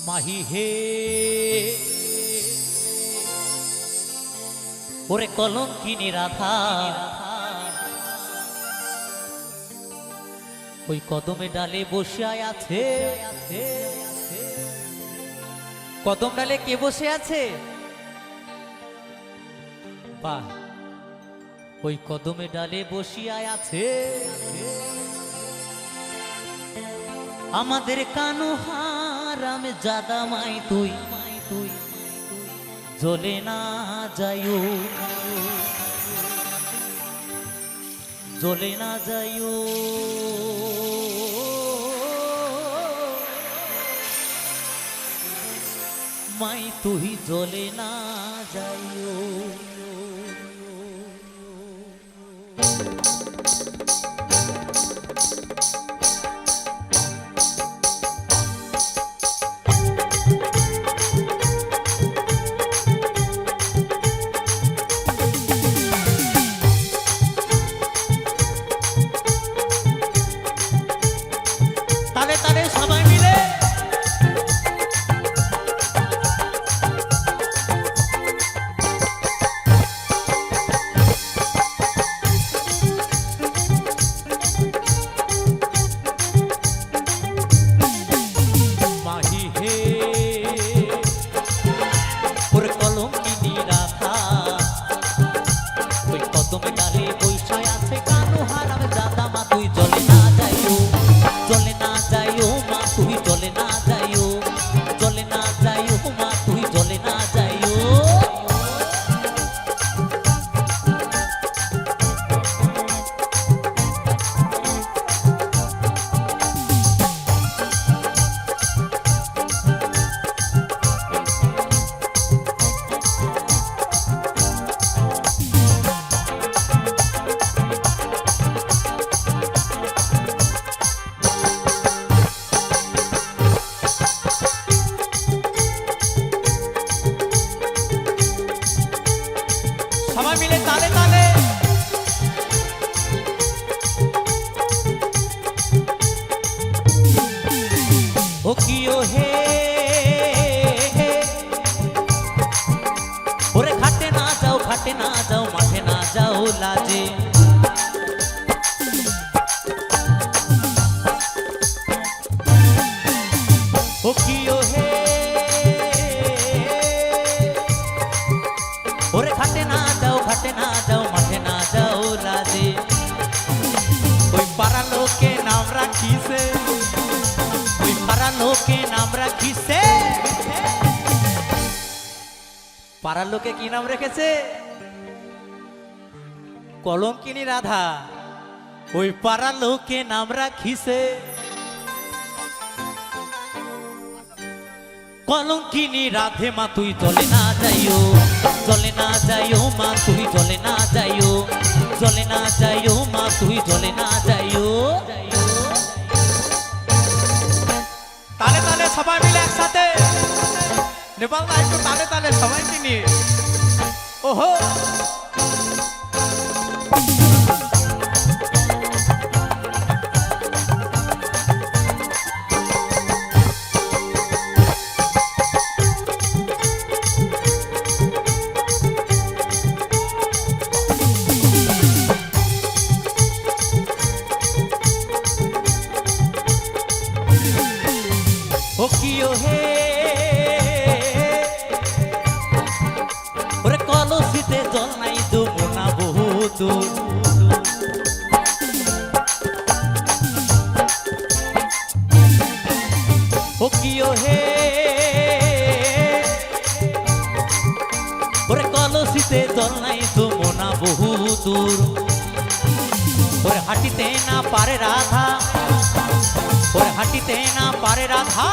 মাহি হে ওরে কলঙ্কিনী রাধা ওই কদমে ডালে বসে আছে কদম ডালে কে বসে আছে বাহ ওই কদমে ডালে বসিয়া আছে আমাদের কানু হারাম জাদা মাই তুই জ্বলে না যাইও জ্বলে না যাইও মাই তুই জ্বলে না যাইও সবাই মিলে মাহি হে ওর কলঙ্কিনী রাধা ওই কদমে ডালে বৈশায় আছে কানু হারাম জাদা মা তুই জ্বলে না যাইও জ্বলে না যাইও মা তুই জ্বলে না যাইও জ্বলে না যাইও মা তুই জ্বলে না যাইও সবাই মিলে তালে তালে ও কিও হে ওরে ঘাটে না যাও মাঠে না যাও লাজে ও কিও হে ওরে ঘাটে না যাও মাঠে না যাও লাজে ওই পাড়া লোকে নাম রাখিছে ওই পাড়া লোকে নাম রাখিছে পাড়ার লোকে কি নাম রেখেছে কলঙ্কিনী রাধা ওই পাড়া লোকে নাম রাখিছে কলঙ্কিনী রাধে মা তুই জ্বলে না যাইও মা তুই জ্বলে না যাইও মা তুই জ্বলে না যাইও তালে তালে সবাই মিলে একসাথে নেপাল না একটু তালে তালে সবাইকে নিয়ে ওহো ও কিও হে ওরে কলসিতে জল নাই যমুনা বহুত ও কিও হে ওরে কলসিতে জল নাই যমুনা বহুত ওরে হাঁটিতে না পারে রাধা ওরে হাঁটিতে না পারে রাধা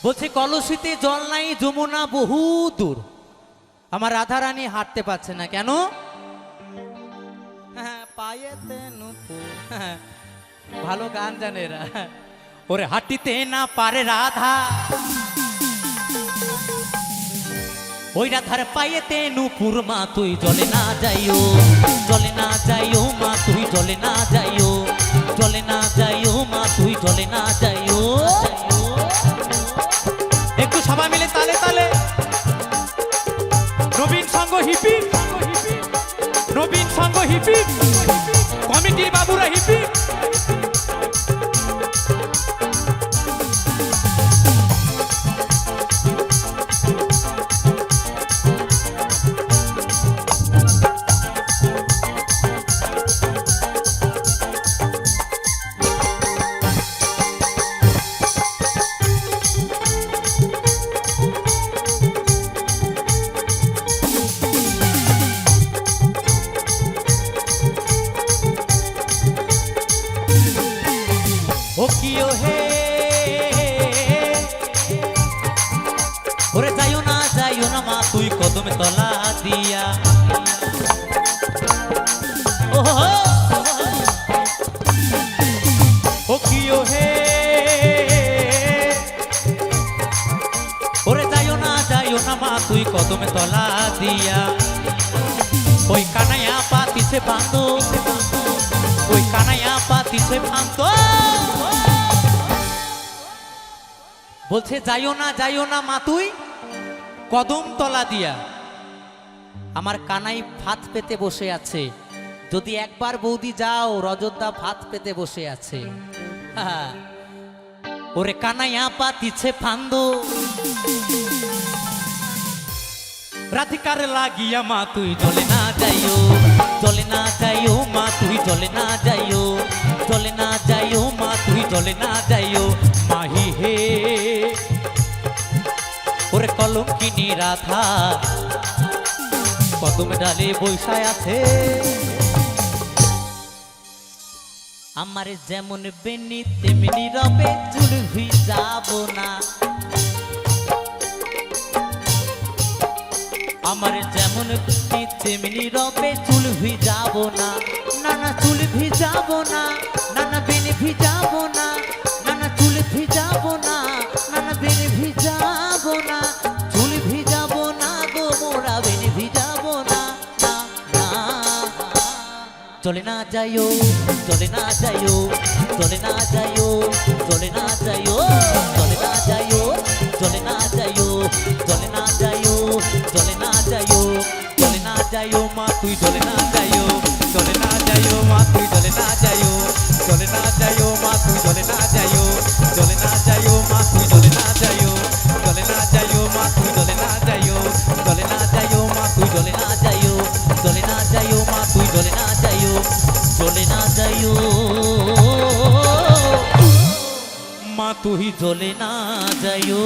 বলছে কলসিতে জল নাই যমুনা বহু দূর আমার রাধা রানী হাঁটতে পারছে না কেন পায়েতে নুপুর ভালো গান জানে এরা ওরে হাঁটিতে না পারে রাধা ওই রাধার পায়েতে নুপুর মা তুই জ্বলে না যাইও মা তুই জ্বলে না যাইও মা তুই জ্বলে না যাইও হিপি কমিটি বাবুরা হিপি ও কিও হে ওরে যাইও না মা তুই কদমে তলা দিয়া ও কিও হে ওরে যাইও না মা তুই কদমে তলা দিয়া ওই কানাইয়া পাতিছে বাঁধো ওই কানাইয়া পাতিছে বাঁধো বলছে যাইও না মা তুই কদম তলা দিয়া আমার কানাই ভাত পেতে বসে আছে যদি একবার বৌদি যাও রজতদা ভাত পেতে বসে আছে ওরে কানাইয়া পাতিছে ফান্দো রাধিকার লাগিয়া মা তুই জলে না যাইও মা তুই জলে না যাইও মা তুই জলে না যাইও মাহি হে ওরে কলঙ্কিনী রাধা কদম ডালে বৈশায় আছে আমার যেমন বেনি তেমনি রবে চুল ভিজাবো না আমার যেমন বেনি তেমনি রবে চুল ভিজাবো না না চুল ভিজাবো না না বেনি ভিজাবো না না চুল ভিজাবো না না বেনি ভিজাবো না চুল ভিজাবো না গো মোরা বেনি ভিজাবো না না চলে না যাইও চলে না যাইও চলে না যাইও চলে না যাইও চলে না যাইও চলে না যাইও চলে না যাইও চলে না যাইও চলে না যাইও মা তুই চলে না যাইও চলে না যাইও মা তুই চলে না যাইও চলে না যাইও মা তুই চলে না যাইও চলে না যাইও মা তুই চলে না যাইও চলে না যাইও মা তুই চলে না যাইও চলে না যাইও মা তুই চলে না যাইও চলে না যাইও মা তুই চলে না যাইও চলে না যাইও মা তুই চলে না যাইও